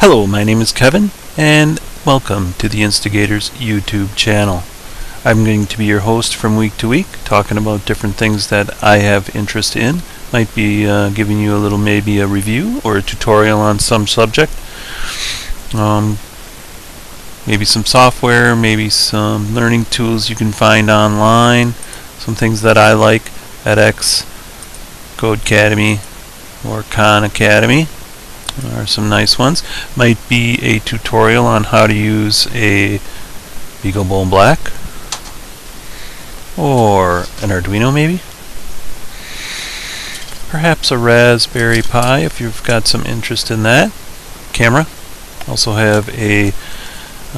Hello, my name is Kevin, and welcome to the Instigator's YouTube channel. I'm going to be your host from week to week, talking about different things that I have interest in. Might be giving you a little, maybe a review or a tutorial on some subject. Maybe some software, maybe some learning tools you can find online, some things that I like, edX, Codecademy, or Khan Academy. Are some nice ones. Might be a tutorial on how to use a BeagleBone Black or an Arduino, maybe. Perhaps a Raspberry Pi if you've got some interest in that. Camera. Also have a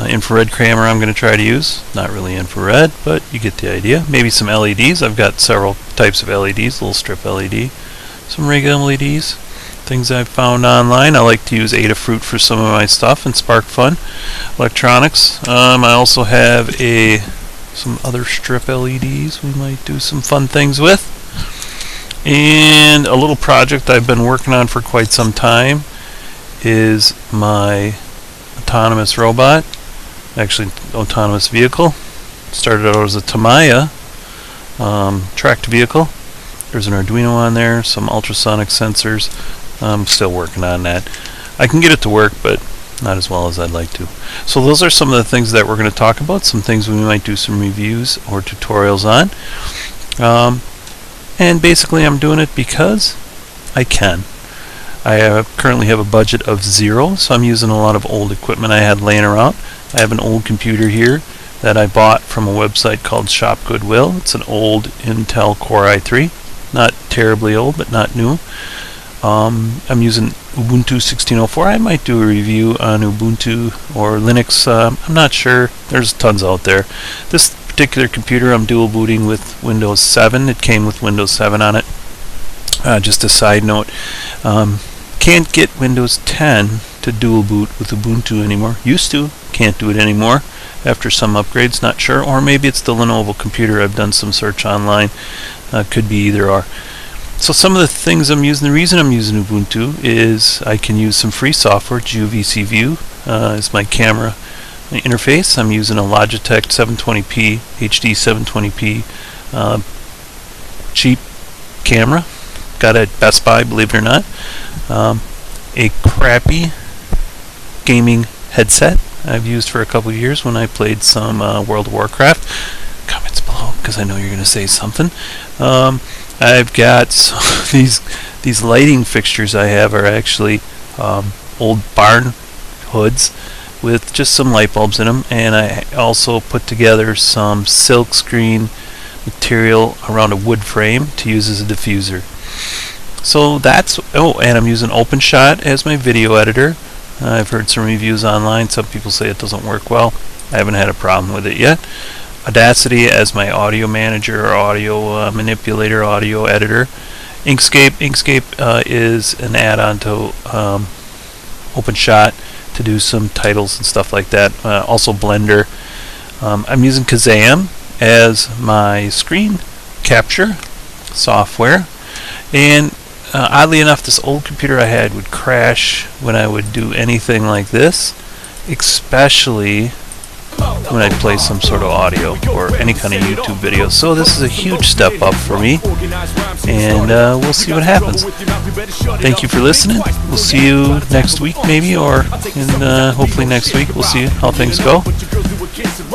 infrared camera I'm going to try to use. Not really infrared, but you get the idea. Maybe some LEDs. I've got several types of LEDs. Little strip LED. Some rig LEDs. Things I've found online. I like to use Adafruit for some of my stuff and SparkFun electronics. I also have some other strip LEDs we might do some fun things with. And a little project I've been working on for quite some time is my autonomous robot, actually autonomous vehicle. Started out as a Tamiya tracked vehicle. There's an Arduino on there, some ultrasonic sensors. I'm still working on that. I can get it to work, but not as well as I'd like to. So those are some of the things that we're going to talk about, some things we might do some reviews or tutorials on. And basically I'm doing it because I can. I currently have a budget of $0, so I'm using a lot of old equipment I had laying around. I have an old computer here that I bought from a website called Shop Goodwill. It's an old Intel Core i3. Not terribly old, but not new. I'm using Ubuntu 16.04. I might do a review on Ubuntu or Linux. I'm not sure. There's tons out there. This particular computer I'm dual booting with Windows 7. It came with Windows 7 on it. Just a side note. Can't get Windows 10 to dual boot with Ubuntu anymore. Used to. Can't do it anymore after some upgrades. Not sure. Or maybe it's the Lenovo computer. I've done some search online. Could be either or. So some of the things I'm using, the reason I'm using Ubuntu is I can use some free software. GeoVC View is my camera interface. I'm using a Logitech 720p, HD 720p cheap camera. Got it at Best Buy, believe it or not. A crappy gaming headset I've used for a couple of years when I played some World of Warcraft. Comments below, because I know you're going to say something. I've got these lighting fixtures I have are actually old barn hoods with just some light bulbs in them, and I also put together some silk screen material around a wood frame to use as a diffuser. So that's, and I'm using OpenShot as my video editor. I've heard some reviews online. Some people say it doesn't work well. I haven't had a problem with it yet. Audacity as my audio manager or audio manipulator, audio editor. Inkscape is an add-on to OpenShot to do some titles and stuff like that. Also Blender. I'm using Kazam as my screen capture software. And oddly enough, this old computer I had would crash when I would do anything like this, especially when I play some sort of audio or any kind of YouTube video. So this is a huge step up for me, and we'll see what happens. Thank you for listening. We'll see you next week maybe, or hopefully next week. We'll see how things go.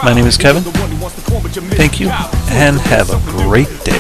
My name is Kevin. Thank you, and have a great day.